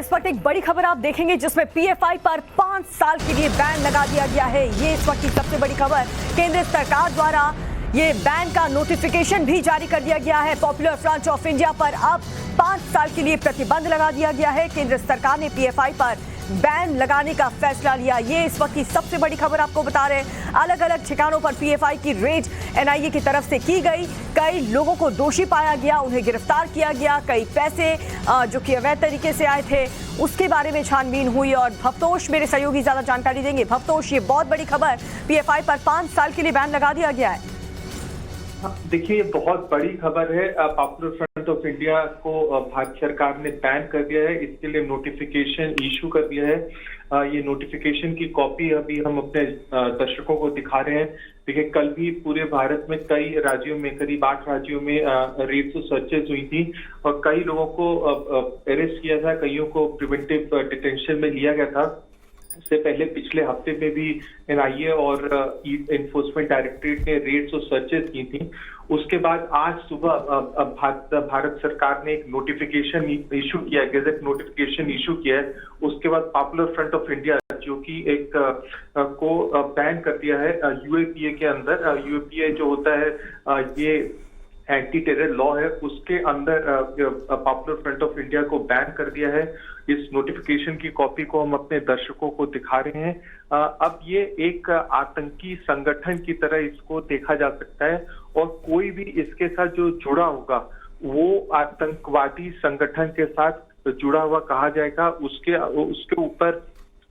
इस वक्त एक बड़ी खबर आप देखेंगे जिसमें पीएफआई पर 5 साल के लिए बैन लगा दिया गया है। ये इस वक्त की सबसे बड़ी खबर। केंद्र सरकार द्वारा ये बैन का नोटिफिकेशन भी जारी कर दिया गया है। पॉपुलर फ्रंट ऑफ इंडिया पर अब 5 साल के लिए प्रतिबंध लगा दिया गया है। केंद्र सरकार ने पीएफआई पर बैन लगाने का फैसला लिया। ये इस वक्त की सबसे बड़ी खबर आपको बता रहे हैं। अलग अलग ठिकानों पर पीएफआई की रेड एनआईए की तरफ से की गई। कई लोगों को दोषी पाया गया, उन्हें गिरफ्तार किया गया। कई पैसे जो कि अवैध तरीके से आए थे उसके बारे में छानबीन हुई। और भवतोष मेरे सहयोगी ज्यादा जानकारी देंगे। भवतोष, ये बहुत बड़ी खबर, पीएफआई पर 5 साल के लिए बैन लगा दिया गया है। देखिए, ये बहुत बड़ी खबर है। पॉपुलर फ्रंट ऑफ इंडिया को भारत सरकार ने बैन कर दिया है। इसके लिए नोटिफिकेशन इशू कर दिया है। ये नोटिफिकेशन की कॉपी अभी हम अपने दर्शकों को दिखा रहे हैं। देखिए, कल भी पूरे भारत में कई राज्यों में, करीब 8 राज्यों में रेड्स और सर्चेज हुई थी और कई लोगों को अरेस्ट किया था, कईयों को प्रिवेंटिव डिटेंशन में लिया गया था। इससे पहले पिछले हफ्ते में भी एनआईए और एनफोर्समेंट डायरेक्टरेट ने रेड्स और सर्चेस की थी। उसके बाद आज सुबह भारत सरकार ने एक नोटिफिकेशन इशू किया, गैजेट नोटिफिकेशन इशू किया है। उसके बाद पॉपुलर फ्रंट ऑफ इंडिया, जो कि एक को बैन कर दिया है यूएपीए के अंदर। यूएपीए जो होता है ये एंटी टेरर लॉ है, उसके अंदर पॉपुलर फ्रंट ऑफ इंडिया को बैन कर दिया है। इस नोटिफिकेशन की कॉपी को हम अपने दर्शकों को दिखा रहे हैं। अब ये एक आतंकी संगठन की तरह इसको देखा जा सकता है और कोई भी इसके साथ जो जुड़ा होगा वो आतंकवादी संगठन के साथ जुड़ा हुआ कहा जाएगा। उसके ऊपर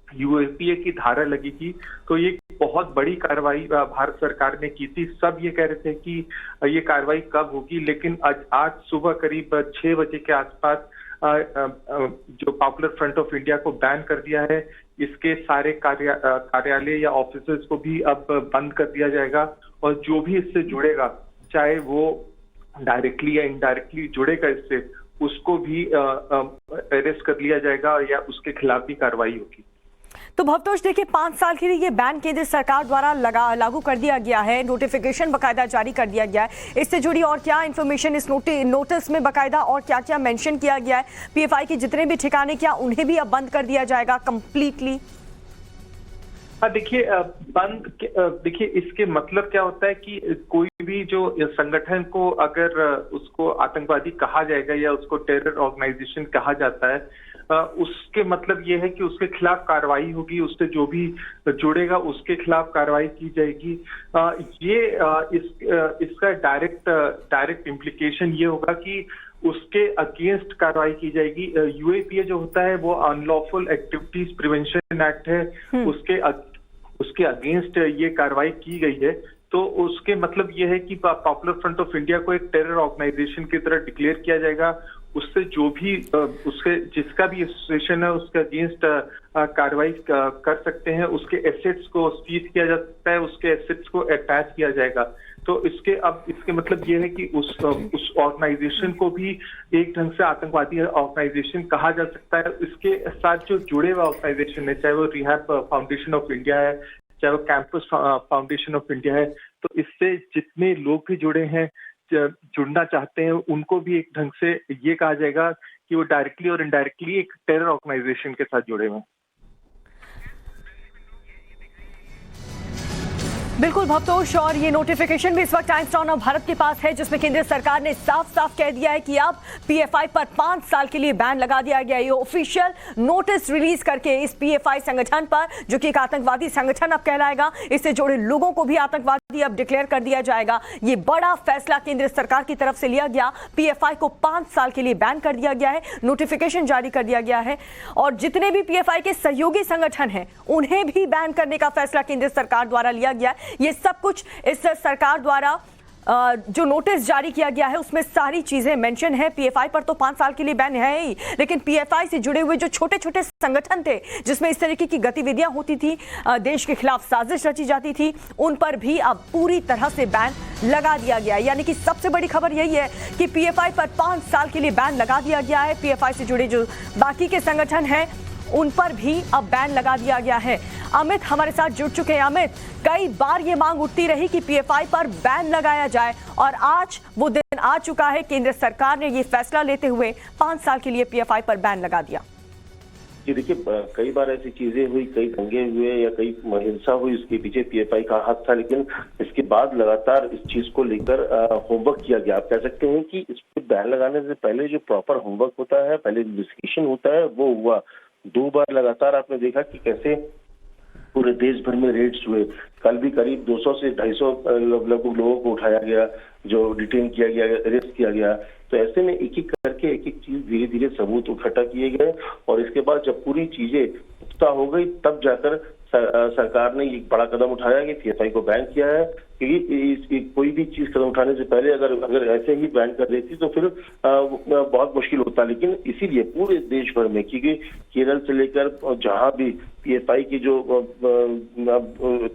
यूएपीए की धारा लगेगी। तो ये बहुत बड़ी कार्रवाई भारत सरकार ने की थी। सब ये कह रहे थे कि ये कार्रवाई कब होगी, लेकिन आज सुबह करीब 6 बजे के आसपास जो पॉपुलर फ्रंट ऑफ इंडिया को बैन कर दिया है। इसके सारे कार्यालय या ऑफिसेज को भी अब बंद कर दिया जाएगा और जो भी इससे जुड़ेगा, चाहे वो डायरेक्टली या इनडायरेक्टली जुड़ेगा इससे, उसको भी अरेस्ट कर लिया जाएगा या उसके खिलाफ भी कार्रवाई होगी। तो भवतोष, देखिए, 5 साल के लिए ये बैन केंद्र सरकार द्वारा लागू कर दिया गया है। नोटिफिकेशन बकायदा जारी कर दिया गया है। इससे जुड़ी और क्या इन्फॉर्मेशन इस नोटिस में बकायदा और क्या क्या मेंशन किया गया है? पीएफआई के जितने भी ठिकाने क्या उन्हें भी अब बंद कर दिया जाएगा कंप्लीटली? हाँ, देखिए इसके मतलब क्या होता है कि कोई भी जो संगठन को अगर उसको आतंकवादी कहा जाएगा या उसको टेरर ऑर्गेनाइजेशन कहा जाता है, उसके मतलब ये है कि उसके खिलाफ कार्रवाई होगी, उससे जो भी जुड़ेगा उसके खिलाफ कार्रवाई की जाएगी। इसका डायरेक्ट इम्प्लीकेशन ये होगा कि उसके अगेंस्ट कार्रवाई की जाएगी। यूएपीए जो होता है वो अनलॉफुल एक्टिविटीज प्रिवेंशन एक्ट है, उसके अगेंस्ट ये कार्रवाई की गई है। तो उसके मतलब ये है कि पॉपुलर फ्रंट ऑफ इंडिया को एक टेरर ऑर्गेनाइजेशन की तरह डिक्लेयर किया जाएगा। उससे जो भी उसके जिसका भी एसोसिएशन है उसके अगेंस्ट कार्रवाई कर सकते हैं। उसके एसेट्स को सीज किया जा सकता है, उसके एसेट्स को अटैच किया जाएगा। तो इसके मतलब ये है कि उस ऑर्गेनाइजेशन को भी एक ढंग से आतंकवादी ऑर्गेनाइजेशन कहा जा सकता है। इसके साथ जो जुड़े हुए ऑर्गेनाइजेशन है, चाहे वो रिहैब फाउंडेशन ऑफ इंडिया है, चाहे वो कैंपस फाउंडेशन ऑफ इंडिया है, तो इससे जितने लोग भी जुड़े हैं, जुड़ना चाहते हैं, उनको भी एक ढंग से ये कहा जाएगा कि वो डायरेक्टली और इनडायरेक्टली एक टेरर ऑर्गेनाइजेशन के साथ जुड़े हुए हैं। बिल्कुल भवतोष, और ये नोटिफिकेशन भी इस वक्त टाइम्स नाउ भारत के पास है जिसमें केंद्र सरकार ने साफ साफ कह दिया है कि अब पीएफआई पर 5 साल के लिए बैन लगा दिया गया है। ये ऑफिशियल नोटिस रिलीज करके इस पीएफआई संगठन पर, जो कि एक आतंकवादी संगठन अब कहलाएगा, इससे जुड़े लोगों को भी आतंकवादी अब डिक्लेयर कर दिया जाएगा। ये बड़ा फैसला केंद्र सरकार की तरफ से लिया गया। पीएफआई को 5 साल के लिए बैन कर दिया गया है, नोटिफिकेशन जारी कर दिया गया है और जितने भी पीएफआई के सहयोगी संगठन हैं उन्हें भी बैन करने का फैसला केंद्र सरकार द्वारा लिया गया है। ये सब कुछ इस सरकार द्वारा जो नोटिस जारी किया गया है उसमें सारी चीजें मेंशन है। पीएफआई पर तो 5 साल के लिए बैन है ही, लेकिन पीएफआई से जुड़े हुए जो छोटे छोटे संगठन थे जिसमें इस तरीके की गतिविधियां होती थी, देश के खिलाफ साजिश रची जाती थी, उन पर भी अब पूरी तरह से बैन लगा दिया गया है। यानी कि सबसे बड़ी खबर यही है कि पीएफआई पर 5 साल के लिए बैन लगा दिया गया है। पीएफआई से जुड़े जो बाकी के संगठन हैं उन पर भी अब बैन लगा दिया गया है। अमित हमारे साथ जुड़ चुके हैं। अमित, कई बार ये मांग उठती रही कि पीएफआई पर बैन लगाया जाए और आज वो दिन आ चुका है। केंद्र सरकार ने ये फैसला लेते हुए 5 साल के लिए पीएफआई पर बैन लगा दिया। कि देखिए कई बार ऐसी चीजें हुई, कई दंगे हुए या कई हिंसा हुई, उसके पीछे पीएफआई का हाथ था, लेकिन इसके बाद लगातार इस चीज को लेकर होमवर्क किया गया। आप कह सकते हैं कि इस पर बैन लगाने से पहले जो प्रॉपर होमवर्क होता है, पहले इन्वेस्टिगेशन होता है, वो हुआ। 2 बार लगातार आपने देखा कि कैसे पूरे देश भर में रेड्स हुए। कल भी करीब 200 से 250 लगभग लोगों को उठाया गया, जो डिटेन किया गया, अरेस्ट किया गया। तो ऐसे में एक एक करके एक एक चीज धीरे धीरे सबूत इकट्ठा किए गए, और इसके बाद जब पूरी चीजें पुख्ता हो गई, तब जाकर सरकार ने एक बड़ा कदम उठाया कि पीएफआई को बैन किया है। क्योंकि कोई भी चीज कदम उठाने से पहले अगर ऐसे ही बैन कर देती तो फिर बहुत मुश्किल होता। लेकिन इसीलिए पूरे देश भर में, क्योंकि केरल से लेकर जहां भी पीएफआई की जो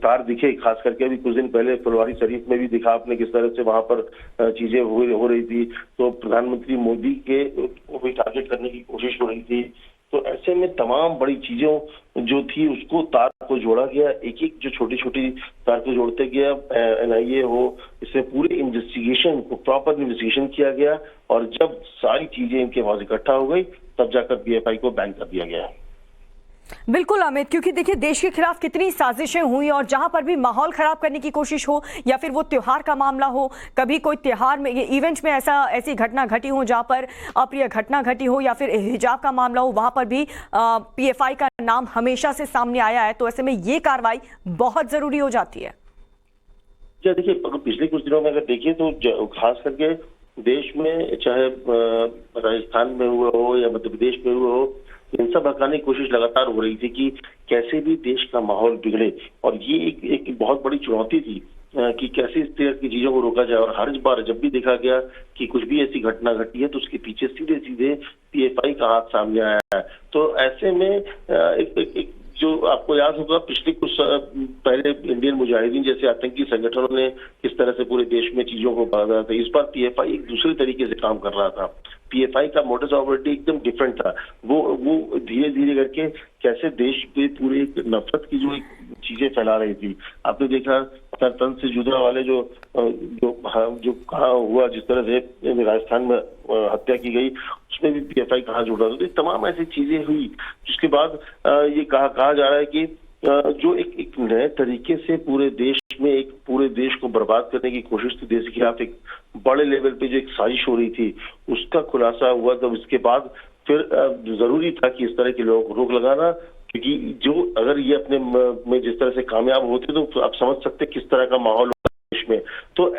तार दिखे, खास करके अभी कुछ दिन पहले फुलवारी शरीफ में भी दिखा आपने किस तरह से वहां पर चीजें हो रही थी, तो प्रधानमंत्री मोदी के को भी टारगेट करने की कोशिश हो रही थी। तो ऐसे में तमाम बड़ी चीजों जो थी उसको तार को जोड़ा गया, एक एक जो छोटी छोटी तार को जोड़ते गया। एनआईए हो, इससे पूरे इन्वेस्टिगेशन को प्रॉपर इन्वेस्टिगेशन किया गया, और जब सारी चीजें इनके पास इकट्ठा हो गई, तब जाकर पीएफआई को बैन कर दिया गया। बिल्कुल अमित, क्योंकि देखिए देश के खिलाफ कितनी साजिशें हुई, और जहां पर भी माहौल खराब करने की कोशिश हो, या फिर वो त्योहार का मामला हो, कभी कोई त्योहार में, ये इवेंट में ऐसी घटना घटी हो जहां पर अप्रिय घटना घटी हो, या फिर हिजाब का मामला हो, वहां पर भी पीएफआई का नाम हमेशा से सामने आया है। तो ऐसे में ये कार्रवाई बहुत जरूरी हो जाती है। देखिए पिछले कुछ दिनों में अगर देखिए तो खास करके देश में, चाहे राजस्थान में हुआ हो या मध्य प्रदेश में हुआ हो, हिंसा भड़काने की कोशिश लगातार हो रही थी कि कैसे भी देश का माहौल बिगड़े। और ये एक बहुत बड़ी चुनौती थी कि कैसे इस तरह की चीजों को रोका जाए। और हर बार जब भी देखा गया कि कुछ भी ऐसी घटना घटी है, तो उसके पीछे सीधे सीधे पीएफआई का हाथ सामने आया है। तो ऐसे में एक जो आपको याद होगा, पिछले कुछ पहले इंडियन मुजाहिदीन जैसे आतंकी संगठनों ने किस तरह से पूरे देश में चीजों को बढ़ाया था। इस बार पीएफआई एक दूसरे तरीके से काम कर रहा था। पीएफआई का मोडस ऑपरेंडी एकदम डिफरेंट था। वो धीरे धीरे करके कैसे देश पे पूरे नफरत की जो चीजें फैला रही थी। आपने देखा तन से जुदा वाले जो कहा हुआ, जिस तरह से राजस्थान में हत्या की गई, उसमें भी पीएफआई कहाँ जुड़ा था। तो तमाम ऐसी चीजें हुई, जिसके बाद ये कहा जा रहा है कि जो एक नए तरीके से पूरे देश को बर्बाद करने की कोशिश थी, देश के खिलाफ एक बड़े लेवल पे जो एक साजिश हो रही थी, उसका खुलासा हुआ। तब इसके बाद फिर जरूरी था कि इस तरह के लोगों को रोक लगाना, क्योंकि जो अगर ये अपने में जिस तरह से कामयाब होते तो आप समझ सकते किस तरह का माहौल देश में। तो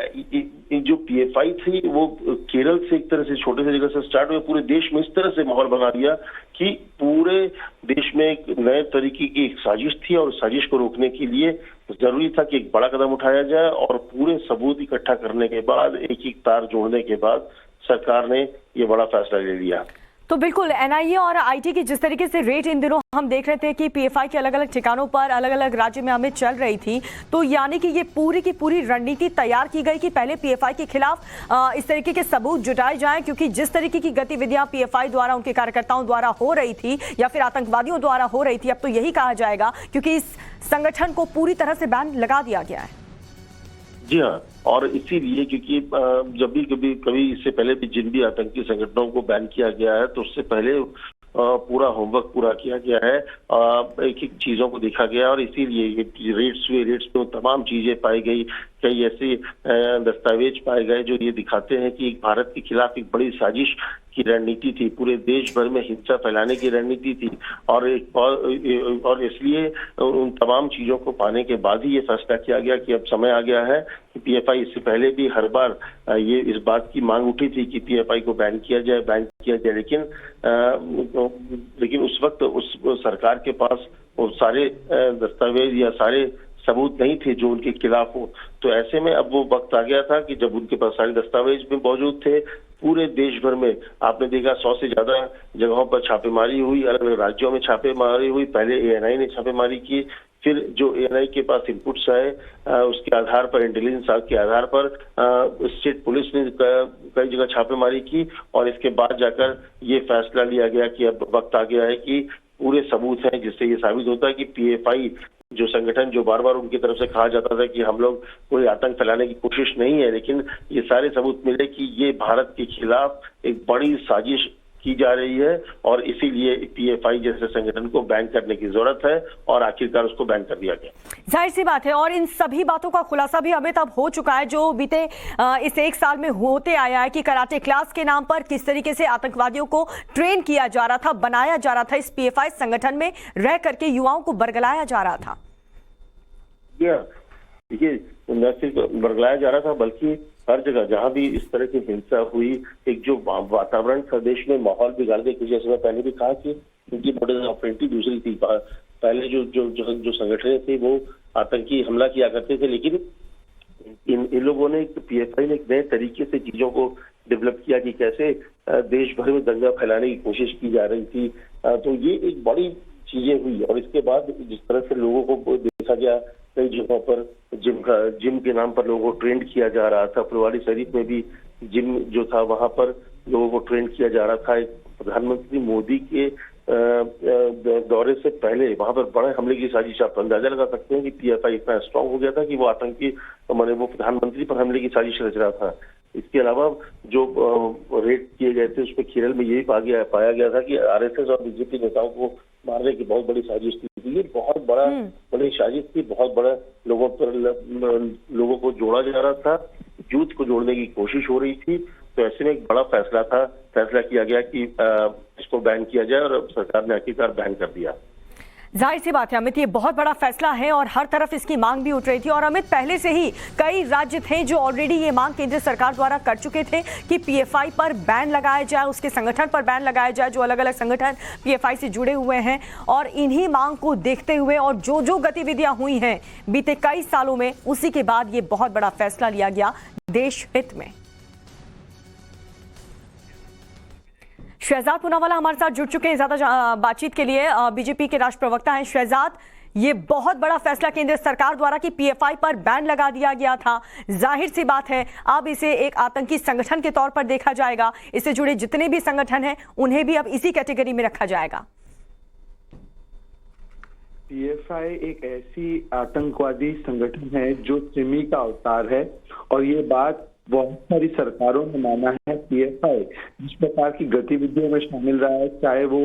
जो पीएफआई थी वो केरल से एक तरह से छोटे से जगह से स्टार्ट हुए, पूरे देश में इस तरह से माहौल बना दिया कि पूरे देश में एक नए तरीके की एक साजिश थी, और साजिश को रोकने के लिए जरूरी था कि एक बड़ा कदम उठाया जाए। और पूरे सबूत इकट्ठा करने के बाद, एक एक तार जोड़ने के बाद सरकार ने ये बड़ा फैसला ले लिया। तो बिल्कुल एनआईए और आईटी की जिस तरीके से रेड इन दिनों हम देख रहे थे कि पीएफआई के अलग अलग ठिकानों पर अलग अलग राज्य में हमें चल रही थी, तो यानी कि ये पूरी की पूरी रणनीति तैयार की गई कि पहले पीएफआई के खिलाफ इस तरीके के सबूत जुटाए जाएं, क्योंकि जिस तरीके की गतिविधियां पीएफआई द्वारा, उनके कार्यकर्ताओं द्वारा हो रही थी, या फिर आतंकवादियों द्वारा हो रही थी, अब तो यही कहा जाएगा, क्योंकि इस संगठन को पूरी तरह से बैन लगा दिया गया है। जी हाँ, और इसीलिए क्योंकि जब भी कभी इससे पहले भी जिन भी आतंकी संगठनों को बैन किया गया है, तो उससे पहले पूरा होमवर्क पूरा किया गया है, एक एक चीजों को देखा गया, और इसीलिए ये रेड्स में तमाम चीजें पाई गई। कई ऐसे दस्तावेज पाए गए जो ये दिखाते हैं कि भारत के खिलाफ एक बड़ी साजिश की रणनीति थी, पूरे देश भर में हिंसा फैलाने की रणनीति थी। और इसलिए उन तमाम चीजों को पाने के बाद ही ये फैसला किया गया कि अब समय आ गया है कि पीएफआई, इससे पहले भी हर बार ये इस बात की मांग उठी थी कि पीएफआई को बैन किया जाए, लेकिन उस वक्त उस सरकार के पास वो सारे दस्तावेज या सारे सबूत नहीं थे जो उनके खिलाफ हो। तो ऐसे में अब वो वक्त आ गया था कि जब उनके पास सारे दस्तावेज भी मौजूद थे, पूरे देश भर में आपने देखा 100 से ज्यादा जगहों पर छापेमारी हुई, अलग अलग राज्यों में छापेमारी हुई। पहले एएनआई ने छापेमारी की, फिर जो एएनआई के पास इनपुट्स आए उसके आधार पर, इंटेलिजेंस के आधार पर स्टेट पुलिस ने कई जगह छापेमारी की, और इसके बाद जाकर ये फैसला लिया गया कि अब वक्त आ गया है कि पूरे सबूत हैं, जिससे ये साबित होता है कि पीएफआई जो संगठन, जो बार बार उनकी तरफ से कहा जाता था कि हम लोग कोई आतंक फैलाने की कोशिश नहीं है, लेकिन ये सारे सबूत मिले कि ये भारत के खिलाफ एक बड़ी साजिश की जा रही है और इसीलिए पीएफआई जैसे संगठन को बैन करने की जरूरत है और आखिरकार उसको बैन कर दिया गया। जाहिर सी बात है, और इन सभी बातों का खुलासा भी अमित अब हो चुका है जो बीते इस एक साल में होते आया है कि कराटे क्लास के नाम पर किस तरीके से आतंकवादियों को ट्रेन किया जा रहा था, बनाया जा रहा था, इस पीएफआई संगठन में रह करके युवाओं को बरगलाया जा रहा था। देखिए, न सिर्फ बरगलाया जा रहा था बल्कि हर जगह जहां भी इस तरह की हिंसा हुई, एक जो वातावरण प्रदेश में माहौल बिगाड़ गया, कुछ जैसे मैं पहले भी कहा कि उनकी मोडस ऑपरेंडी दूसरी थी। पहले जो संगठन थे वो आतंकी हमला किया करते थे, लेकिन इन लोगों ने, पीएफआई ने एक नए तरीके से चीजों को डेवलप किया कि कैसे देश भर में दंगा फैलाने की कोशिश की जा रही थी। तो ये एक बड़ी चीजें हुई और इसके बाद जिस तरह से लोगों को देखा गया, कई जगहों पर जिम के नाम पर लोगों को ट्रेंड किया जा रहा था। फुलवारी शरीफ में भी जिम जो था वहां पर लोगों को ट्रेंड किया जा रहा था। प्रधानमंत्री मोदी के दौरे से पहले वहां पर बड़े हमले की साजिश, आप अंदाजा लगा सकते हैं कि पीएफआई इतना स्ट्रांग हो गया था कि वो आतंकी माने वो प्रधानमंत्री पर हमले की साजिश रच रहा था। इसके अलावा जो रेड किए गए थे उसमें केरल में यही पाया गया था कि आरएसएस और बीजेपी नेताओं को मारने की बहुत बड़ी साजिश थी। ये बहुत बड़ी साजिश थी, बहुत बड़ा लोगों को जोड़ा जा रहा था, यूथ को जोड़ने की कोशिश हो रही थी। तो ऐसे में एक बड़ा फैसला किया गया कि इसको बैन किया जाए और सरकार ने आखिरकार बैन कर दिया। जाहिर सी बात है अमित, ये बहुत बड़ा फैसला है और हर तरफ इसकी मांग भी उठ रही थी। और अमित, पहले से ही कई राज्य थे जो ऑलरेडी ये मांग केंद्र सरकार द्वारा कर चुके थे कि पीएफआई पर बैन लगाया जाए, उसके संगठन पर बैन लगाया जाए, जो अलग अलग संगठन पीएफआई से जुड़े हुए हैं। और इन्हीं मांग को देखते हुए और जो गतिविधियां हुई हैं बीते कई सालों में, उसी के बाद ये बहुत बड़ा फैसला लिया गया देश हित में। शहजाद पूनावाला हमारे साथ जुड़ चुके हैं ज्यादा बातचीत के लिए। बीजेपी के राष्ट्रीय प्रवक्ता हैं शहजाद। ये बहुत बड़ा फैसला केंद्र सरकार द्वारा कि पीएफआई पर बैन लगा दिया गया था। जाहिर सी बात है अब इसे एक आतंकी संगठन के तौर पर देखा जाएगा। इससे जुड़े जितने भी संगठन हैं उन्हें भी अब इसी कैटेगरी में रखा जाएगा। पीएफआई एक ऐसी आतंकवादी संगठन है जो सिमी का अवतार है और ये बात बहुत सारी सरकारों ने माना है। पीएफआई जिस प्रकार की गतिविधियों में शामिल रहा है, चाहे वो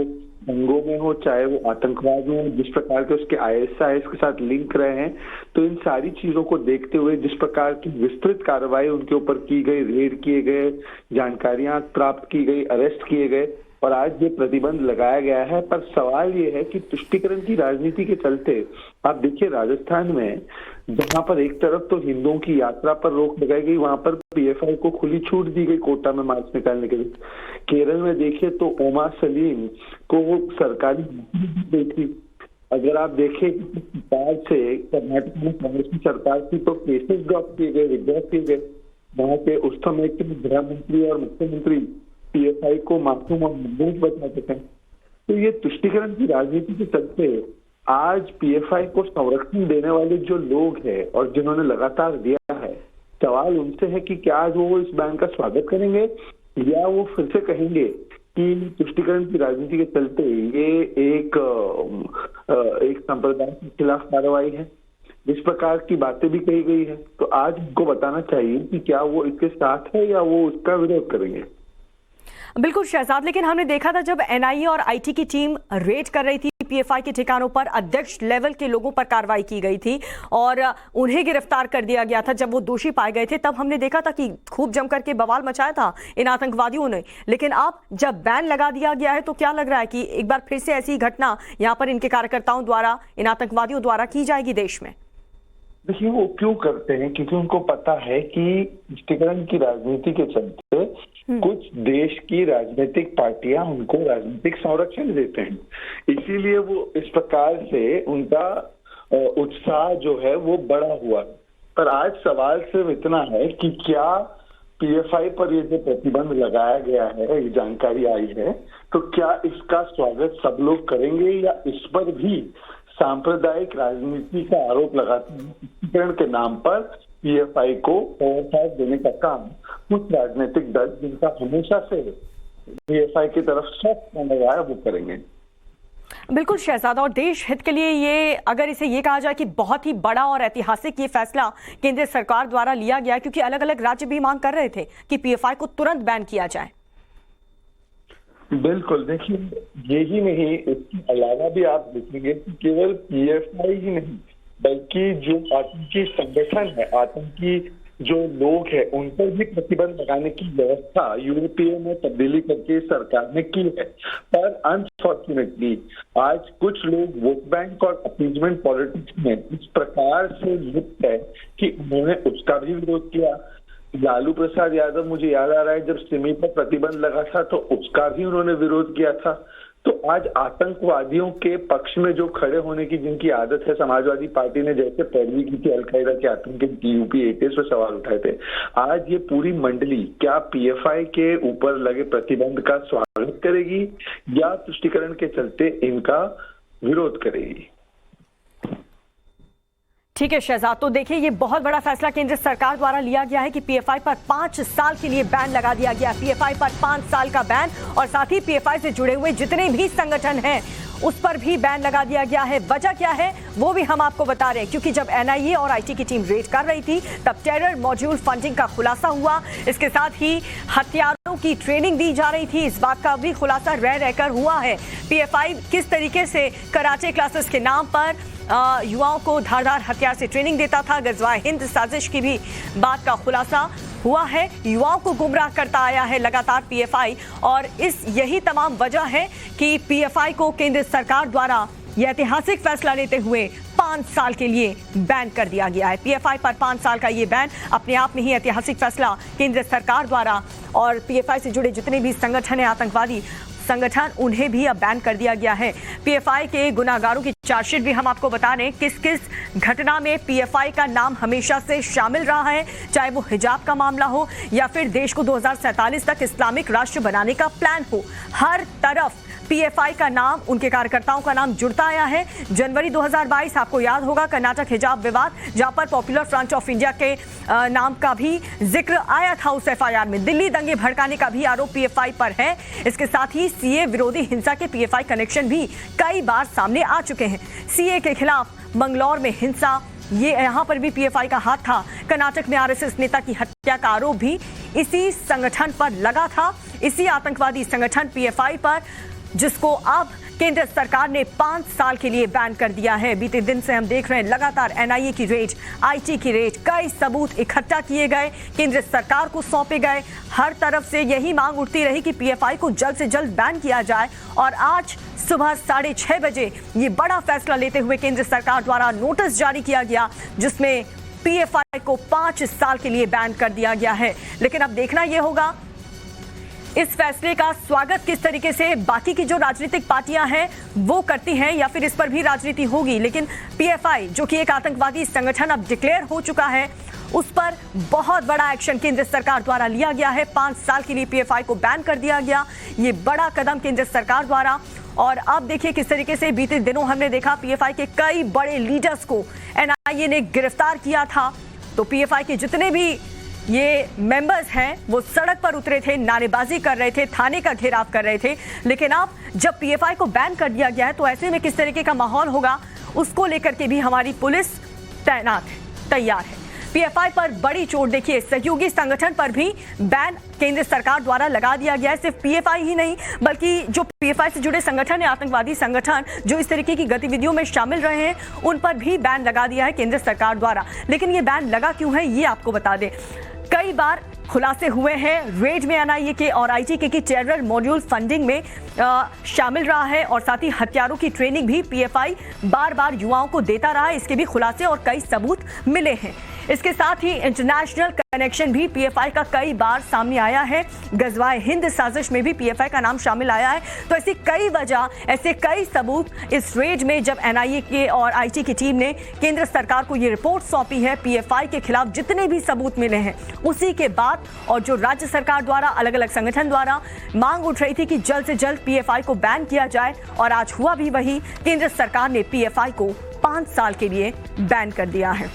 दंगों में हो, चाहे वो आतंकवाद में हो, जिस प्रकार के उसके आईएसआईएस के साथ लिंक रहे हैं, तो इन सारी चीजों को देखते हुए जिस प्रकार की विस्तृत कार्रवाई उनके ऊपर की गई, रेड किए गए, जानकारियां प्राप्त की गई, अरेस्ट किए गए और आज ये प्रतिबंध लगाया गया है। पर सवाल ये है कि तुष्टीकरण की राजनीति के चलते आप देखिए राजस्थान में जहां पर एक तरफ तो हिंदुओं की यात्रा पर रोक लगाई गई, वहां पर पीएफआई को खुली छूट दी गई कोटा में मार्च निकालने के लिए। केरल में देखिए तो ओमा सलीम को वो सरकारी दी थी। अगर आप देखें से कर्नाटक में कांग्रेस की सरकार थी तो केसेस ड्रॉप किए गए, विड्रॉ किए गए। वहां के उस समय के गृह मंत्री और मुख्यमंत्री पीएफआई को मासूम और मजबूत बताते थे। तो ये तुष्टीकरण की राजनीति के चलते आज पीएफआई को संरक्षण देने वाले जो लोग हैं और जिन्होंने लगातार दिया है, सवाल उनसे है कि क्या आज वो इस बैन का स्वागत करेंगे या वो फिर से कहेंगे कि तुष्टीकरण की राजनीति के चलते ये एक संप्रदाय के खिलाफ कार्रवाई है। जिस प्रकार की बातें भी कही गई है, तो आज उनको बताना चाहिए कि क्या वो इसके साथ है या वो उसका विरोध करेंगे। बिल्कुल शहजाद, लेकिन हमने देखा था जब एनआईए और आईटी की टीम रेड कर रही थी पीएफआई के ठिकानों पर, अध्यक्ष लेवल के लोगों पर कार्रवाई की गई थी और उन्हें गिरफ्तार कर दिया गया था। जब वो दोषी पाए गए थे तब हमने देखा था कि खूब जम करके बवाल मचाया था इन आतंकवादियों ने। लेकिन अब जब बैन लगा दिया गया है तो क्या लग रहा है कि एक बार फिर से ऐसी घटना यहाँ पर इनके कार्यकर्ताओं द्वारा, इन आतंकवादियों द्वारा की जाएगी देश में? देखिए वो क्यों करते हैं, क्योंकि उनको पता है कि तुष्टीकरण की राजनीति के चलते कुछ देश की राजनीतिक पार्टियां उनको राजनीतिक संरक्षण देते हैं, इसीलिए वो इस प्रकार से उनका उत्साह जो है वो बढ़ा हुआ है। पर आज सवाल सिर्फ इतना है कि क्या पीएफआई पर ये जो प्रतिबंध लगाया गया है, ये जानकारी आई है, तो क्या इसका स्वागत सब लोग करेंगे या इस पर भी सांप्रदायिक राजनीति का आरोप लगाते हैं के नाम पर पीएफआई को ओवरसाइट देने का काम कुछ राजनीतिक दल जिनका हमेशा से पीएफआई की तरफ सख्त नजर वो करेंगे। बिल्कुल शहजाद, और देश हित के लिए ये, अगर इसे ये कहा जाए कि बहुत ही बड़ा और ऐतिहासिक ये फैसला केंद्र सरकार द्वारा लिया गया, क्योंकि अलग अलग राज्य भी मांग कर रहे थे कि पीएफआई को तुरंत बैन किया जाए। बिल्कुल, देखिए यही नहीं, इसके अलावा भी आप देखेंगे कि केवल पीएफआई ही नहीं बल्कि जो आतंकी संगठन है, आतंकी जो लोग हैं, उन पर भी प्रतिबंध लगाने की व्यवस्था यूरोपीय में तब्दीली करके सरकार ने की है। पर अनफॉर्चुनेटली आज कुछ लोग वोट बैंक और अपीजमेंट पॉलिटिक्स में इस प्रकार से लिप्त है कि उन्होंने उसका भी विरोध किया। लालू प्रसाद यादव, मुझे याद आ रहा है जब सिमी पर प्रतिबंध लगा था तो उसका भी उन्होंने विरोध किया था। तो आज आतंकवादियों के पक्ष में जो खड़े होने की जिनकी आदत है, समाजवादी पार्टी ने जैसे पैरवी की थी अलकायदा के आतंकी यूपी 88 पर सवाल उठाए थे, आज ये पूरी मंडली क्या पीएफआई के ऊपर लगे प्रतिबंध का स्वागत करेगी या तुष्टीकरण के चलते इनका विरोध करेगी? ठीक है शहजाद, तो देखिए ये बहुत बड़ा फैसला केंद्र सरकार द्वारा लिया गया है कि पीएफआई पर 5 साल के लिए बैन लगा दिया गया। पीएफआई पर 5 साल का बैन और साथ ही पीएफआई से जुड़े हुए जितने भी संगठन हैं उस पर भी बैन लगा दिया गया है। वजह क्या है वो भी हम आपको बता रहे हैं, क्योंकि जब एनआईए और आईटी की टीम रेड कर रही थी तब टेरर मॉड्यूल फंडिंग का खुलासा हुआ। इसके साथ ही हथियारों की ट्रेनिंग दी जा रही थी, इस बात का भी खुलासा रह रहकर हुआ है। पीएफआई किस तरीके से कराटे क्लासेस के नाम पर युवाओं को धारदार हथियार से ट्रेनिंग देता था, गजवाए हिंद साजिश की भी बात का खुलासा हुआ है। युवाओं को गुमराह करता आया है लगातार पीएफआई, और यही तमाम वजह है कि पीएफआई को केंद्र सरकार द्वारा यह ऐतिहासिक फैसला लेते हुए 5 साल के लिए बैन कर दिया गया है। पीएफआई पर 5 साल का ये बैन अपने आप में ही ऐतिहासिक फैसला केंद्र सरकार द्वारा, और पीएफआई से जुड़े जितने भी संगठन हैं आतंकवादी संगठन, उन्हें भी अब बैन कर दिया गया है। पीएफआई के गुनाहगारों की चार्जशीट भी हम आपको बता दें, किस किस घटना में पीएफआई का नाम हमेशा से शामिल रहा है, चाहे वो हिजाब का मामला हो या फिर देश को 2047 तक इस्लामिक राष्ट्र बनाने का प्लान हो। हर तरफ पीएफआई का नाम, उनके कार्यकर्ताओं का नाम जुड़ता आया है। जनवरी 2022 आपको याद होगा कर्नाटक हिजाब विवाद, जहां पर पॉपुलर फ्रंट ऑफ इंडिया के नाम का भी जिक्र आया था उस एफआईआर में। दिल्ली दंगे भड़काने का भी आरोप पीएफआई पर है। इसके साथ ही सीए विरोधी हिंसा के पीएफआई कनेक्शन भी कई बार सामने आ चुके हैं। सीए के खिलाफ मंगलौर में हिंसा, ये यहाँ पर भी पीएफआई का हाथ था। कर्नाटक में आरएसएस नेता की हत्या का आरोप भी इसी संगठन पर लगा था, इसी आतंकवादी संगठन पीएफआई पर, जिसको अब केंद्र सरकार ने 5 साल के लिए बैन कर दिया है। बीते दिन से हम देख रहे हैं लगातार एनआईए की रेड, आईटी की रेड, कई सबूत इकट्ठा किए गए, केंद्र सरकार को सौंपे गए। हर तरफ से यही मांग उठती रही कि पीएफआई को जल्द से जल्द बैन किया जाए, और आज सुबह 6:30 बजे ये बड़ा फैसला लेते हुए केंद्र सरकार द्वारा नोटिस जारी किया गया, जिसमें पीएफआई को 5 साल के लिए बैन कर दिया गया है। लेकिन अब देखना यह होगा इस फैसले का स्वागत किस तरीके से बाकी की जो राजनीतिक पार्टियां हैं वो करती हैं, या फिर इस पर भी राजनीति होगी। लेकिन पीएफआई जो कि एक आतंकवादी संगठन अब डिक्लेयर हो चुका है, उस पर बहुत बड़ा एक्शन केंद्र सरकार द्वारा लिया गया है। 5 साल के लिए पीएफआई को बैन कर दिया गया, ये बड़ा कदम केंद्र सरकार द्वारा। और अब देखिए किस तरीके से बीते दिनों हमने देखा पीएफआई के कई बड़े लीडर्स को एनआईए ने गिरफ्तार किया था। तो पीएफआई के जितने भी ये मेंबर्स हैं वो सड़क पर उतरे थे, नारेबाजी कर रहे थे, थाने का घेराव कर रहे थे। लेकिन अब जब पीएफआई को बैन कर दिया गया है तो ऐसे में किस तरीके का माहौल होगा उसको लेकर के भी हमारी पुलिस तैनात है, तैयार है। पीएफआई पर बड़ी चोट, देखिए सहयोगी संगठन पर भी बैन केंद्र सरकार द्वारा लगा दिया गया है। सिर्फ पीएफआई ही नहीं बल्कि जो पीएफआई से जुड़े संगठन है, आतंकवादी संगठन जो इस तरीके की गतिविधियों में शामिल रहे हैं, उन पर भी बैन लगा दिया है केंद्र सरकार द्वारा। लेकिन ये बैन लगा क्यों है ये आपको बता दें। कई बार खुलासे हुए हैं रेड में एनआईए के और आईटी के टेरर मॉड्यूल फंडिंग में शामिल रहा है, और साथ ही हथियारों की ट्रेनिंग भी पीएफआई बार बार युवाओं को देता रहा है। इसके भी खुलासे और कई सबूत मिले हैं। इसके साथ ही इंटरनेशनल कनेक्शन भी पीएफआई का कई बार सामने आया है। गजवाए हिंद साजिश में भी पीएफआई का नाम शामिल आया है। तो ऐसी कई वजह, ऐसे कई सबूत इस रेड में जब एनआईए के और आईटी की टीम ने केंद्र सरकार को ये रिपोर्ट सौंपी है पीएफआई के खिलाफ जितने भी सबूत मिले हैं, उसी के बाद और जो राज्य सरकार द्वारा, अलग अलग संगठन द्वारा मांग उठ रही थी कि जल्द से जल्द पीएफआई को बैन किया जाए, और आज हुआ भी वही। केंद्र सरकार ने पीएफआई को 5 साल के लिए बैन कर दिया है।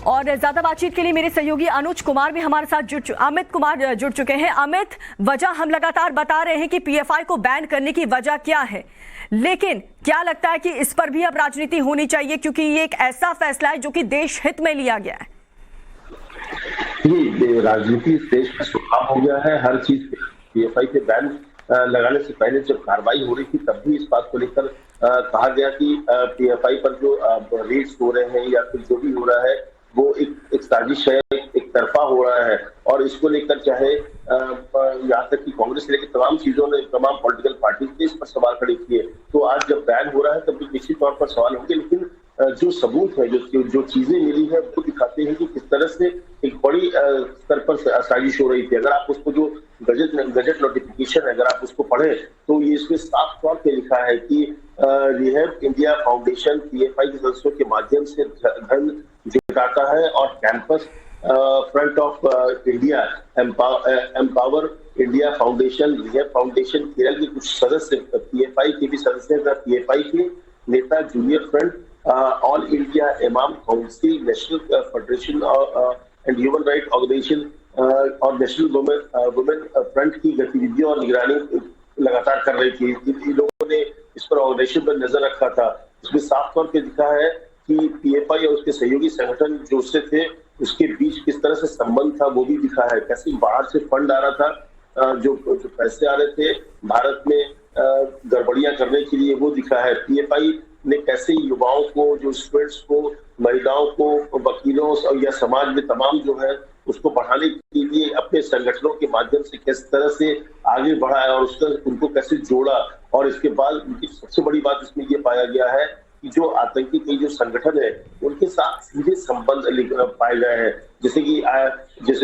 और ज्यादा बातचीत के लिए मेरे सहयोगी अनुज कुमार भी हमारे साथ अमित कुमार जुड़ चुके हैं। अमित, वजह हम लगातार बता रहे हैं कि पीएफआई को बैन करने की वजह क्या है, लेकिन क्या लगता है कि इस पर भी अब राजनीति होनी चाहिए, क्योंकि ये एक ऐसा फैसला है जो कि देश हित में लिया गया है। ये राजनीति इस देश में सुखाम हो गया है। हर चीज पीएफआई पे बैन लगाने से पहले जब कार्रवाई हो रही थी तब भी इस बात को लेकर कहा गया कि पीएफआई पर जो रेड्स हो रहे हैं या फिर जो भी हो रहा है वो एक साजिश है, एक तरफा हो रहा है। और इसको लेकर चाहे यहाँ तक कि कांग्रेस लेकर तमाम चीजों ने, तमाम पॉलिटिकल पार्टी ने इस पर सवाल खड़े किए। तो आज जब बैन हो रहा है तब भी निश्चित तौर पर सवाल होंगे, लेकिन जो सबूत है, जो चीजें मिली है वो दिखाते हैं कि किस तरह से एक बड़ी स्तर पर साजिश हो रही थी। अगर आप उसको जो गजट नोटिफिकेशन है अगर आप उसको पढ़े तो ये इसमें साफ तौर पे लिखा है कि रिहैब इंडिया फाउंडेशन पीएफआई के सदस्यों के माध्यम से धन जुटाता है और campus front of India, empower India foundation, rehab foundation, Kerala के कुछ सदस्य, पीएफआई के भी सदस्य हैं, पीएफआई के नेता, junior front, all India imam council, national federation and human right organisation और नेशनल वुमेन फ्रंट की गतिविधियों और निगरानी लगातार कर रही थी। इन लोगों ने इस पर ऑर्गेनाइजेशन पर नजर रखा था। इसमें साफ तौर पे दिखा है कि पीएफआई और उसके सहयोगी संगठन जो उससे थे उसके बीच किस तरह से संबंध था वो भी दिखा है। कैसे बाहर से फंड आ रहा था, जो पैसे आ रहे थे भारत में गड़बड़ियां करने के लिए, वो दिखा है। पीएफआई ने कैसे युवाओं को, जो स्टूडेंट्स को, महिलाओं को, वकीलों या समाज में तमाम जो है उसको बढ़ाने के लिए अपने संगठनों के माध्यम से किस तरह से आगे बढ़ाया और उसका उनको कैसे जोड़ा। और इसके बाद सबसे बड़ी बात इसमें ये पाया गया है कि जो आतंकी के जो संगठन है उनके साथ सीधे संबंध पाए गए हैं। जैसे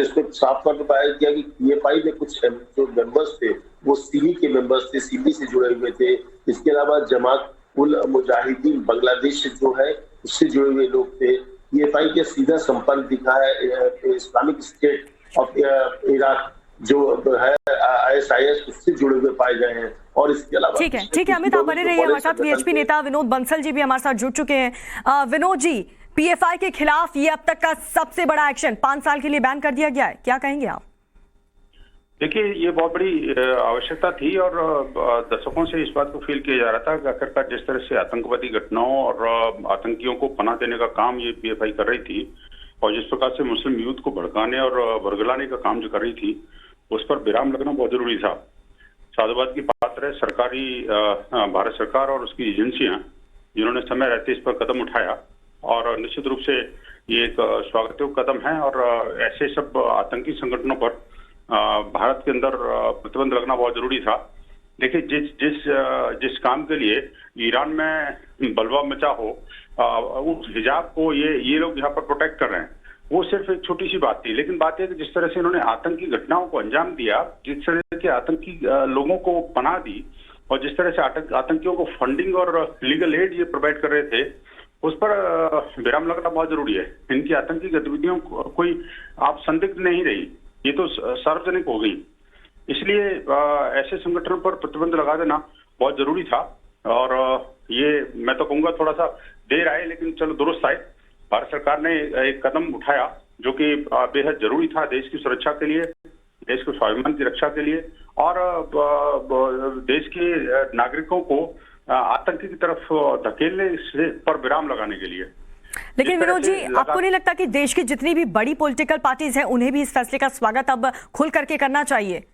इसमें साफ तौर पर पाया गया कि पीएफआई में कुछ जो मेंबर्स थे वो सीमी के मेंबर्स थे, सीमी से जुड़े हुए थे। इसके अलावा जमात उल मुजाहिदीन बांग्लादेश जो है उससे जुड़े हुए लोग थे। पीएफआई के सीधा संपर्क दिखा है इस्लामिक स्टेट ऑफ इराक जो है ISIS, उससे जुड़े हुए पाए गए हैं। और इसके अलावा ठीक है अमित, आप बने रहिए हमारे साथ। वीएचपी नेता विनोद बंसल जी भी हमारे साथ जुड़ चुके हैं। विनोद जी, पीएफआई के खिलाफ ये अब तक का सबसे बड़ा एक्शन, 5 साल के लिए बैन कर दिया गया है, क्या कहेंगे आप? देखिए, ये बहुत बड़ी आवश्यकता थी और दशकों से इस बात को फील किया जा रहा था कि आखिरकार जिस तरह से आतंकवादी घटनाओं और आतंकियों को पनाह देने का काम ये पीएफआई कर रही थी और जिस प्रकार से मुस्लिम यूथ को भड़काने और बरगलाने का काम जो कर रही थी उस पर विराम लगना बहुत जरूरी था। साधुवाद की पात्र है सरकारी भारत सरकार और उसकी एजेंसियां जिन्होंने समय रहते इस पर कदम उठाया और निश्चित रूप से ये एक स्वागतयोग्य कदम है। और ऐसे सब आतंकी संगठनों पर भारत के अंदर प्रतिबंध लगना बहुत जरूरी था। देखिए, जिस काम के लिए ईरान में बलवा मचा हो, उस हिजाब को ये लोग यहाँ पर प्रोटेक्ट कर रहे हैं, वो सिर्फ एक छोटी सी बात थी। लेकिन बात यह कि जिस तरह से इन्होंने आतंकी घटनाओं को अंजाम दिया, जिस तरह के आतंकी लोगों को पनाह दी और जिस तरह से आतंकियों को फंडिंग और लीगल एड ये प्रोवाइड कर रहे थे, उस पर विराम लगना बहुत जरूरी है। इनकी आतंकी गतिविधियों कोई आप संदिग्ध नहीं रही, ये तो सार्वजनिक हो गई। इसलिए ऐसे संगठनों पर प्रतिबंध लगा देना बहुत जरूरी था। और ये मैं तो कहूंगा थोड़ा सा देर आए लेकिन चलो दुरुस्त आए। भारत सरकार ने एक कदम उठाया जो कि बेहद जरूरी था देश की सुरक्षा के लिए, देश के स्वाभिमान की रक्षा के लिए और देश के नागरिकों को आतंकी की तरफ धकेलने पर विराम लगाने के लिए। लेकिन विनोद जी, आपको नहीं लगता कि देश की जितनी भी बड़ी पॉलिटिकल पार्टीज हैं उन्हें भी इस फैसले का स्वागत अब खुल करके करना चाहिए?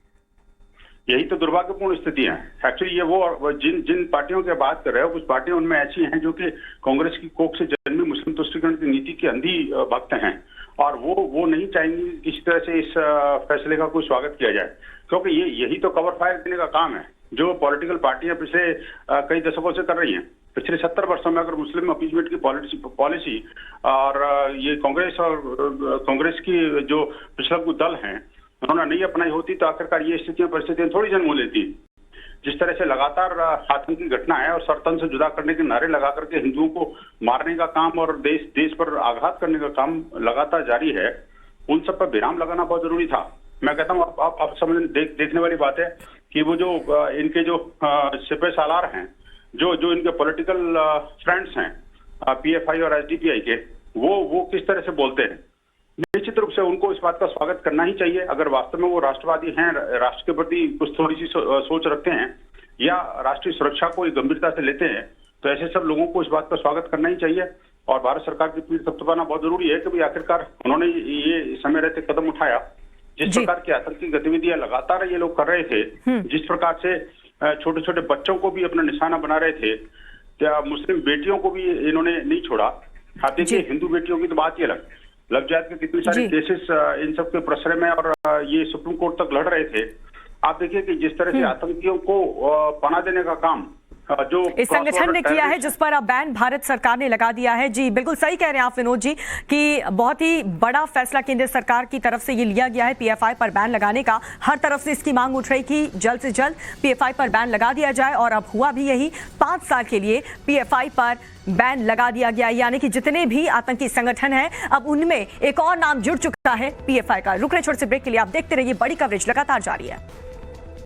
यही तो दुर्भाग्यपूर्ण स्थिति है। एक्चुअली ये वो जिन पार्टियों की बात कर रहे हो, कुछ पार्टियां उनमें ऐसी हैं जो कि कांग्रेस की कोख से जन्मी मुस्लिम तुष्टीकरण की नीति के अंधी भक्त हैं और वो नहीं चाहेंगी किसी तरह से इस फैसले का कोई स्वागत किया जाए, क्योंकि यही तो कवर फायर देने का काम है जो पॉलिटिकल पार्टियां पिछले कई दशकों से कर रही हैं। पिछले 70 वर्षों में अगर मुस्लिम अपीजमेंट की पॉलिसी और ये कांग्रेस की जो पिछला दल हैं उन्होंने नहीं अपनाई होती तो आखिरकार ये परिस्थितियां थोड़ी जन्म लेती। जिस तरह से लगातार आतंकी घटना है और सरतन से जुदा करने के नारे लगा करके हिंदुओं को मारने का काम और देश पर आघात करने का काम लगातार जारी है, उन सब पर विराम लगाना बहुत जरूरी था। मैं कहता हूँ आप समझ देखने वाली बात है कि वो जो इनके जो सिपह सालार हैं, जो इनके पॉलिटिकल फ्रेंड्स हैं पीएफआई और एसडीपीआई के, वो किस तरह से बोलते हैं। निश्चित रूप से उनको इस बात का स्वागत करना ही चाहिए। अगर वास्तव में वो राष्ट्रवादी हैं, राष्ट्र के प्रति कुछ थोड़ी सी सोच रखते हैं या राष्ट्रीय सुरक्षा को गंभीरता से लेते हैं, तो ऐसे सब लोगों को इस बात का स्वागत करना ही चाहिए। और भारत सरकार की पीठ थपथपाना बहुत जरूरी है कि भाई आखिरकार उन्होंने ये समय रहते कदम उठाया जिस जी। प्रकार की आतंकी गतिविधियां लगातार ये लोग कर रहे थे, जिस प्रकार से छोटे छोटे बच्चों को भी अपना निशाना बना रहे थे, क्या मुस्लिम बेटियों को भी इन्होंने नहीं छोड़ा। आप देखिए, जी। हिंदू बेटियों की तो बात ही अलग, लव जिहाद के कितने सारे जी। केसेस इन सब के प्रसरे में और ये सुप्रीम कोर्ट तक लड़ रहे थे। आप देखिए कि जिस तरह से आतंकियों को पनाह देने का काम जो इस संगठन ने किया है, जिस पर अब बैन भारत सरकार ने लगा दिया है। जी बिल्कुल सही कह रहे हैं आप विनोद जी कि बहुत ही बड़ा फैसला केंद्र सरकार की तरफ से ये लिया गया है पीएफआई पर बैन लगाने का। हर तरफ से इसकी मांग उठ रही कि जल्द से जल्द पीएफआई पर बैन लगा दिया जाए और अब हुआ भी यही। 5 साल के लिए पीएफआई पर बैन लगा दिया गया, यानी कि जितने भी आतंकी संगठन हैं अब उनमें एक और नाम जुड़ चुका है पीएफआई का। रुक रहे छोटे से ब्रेक के लिए, आप देखते रहिए, बड़ी कवरेज लगातार जारी है।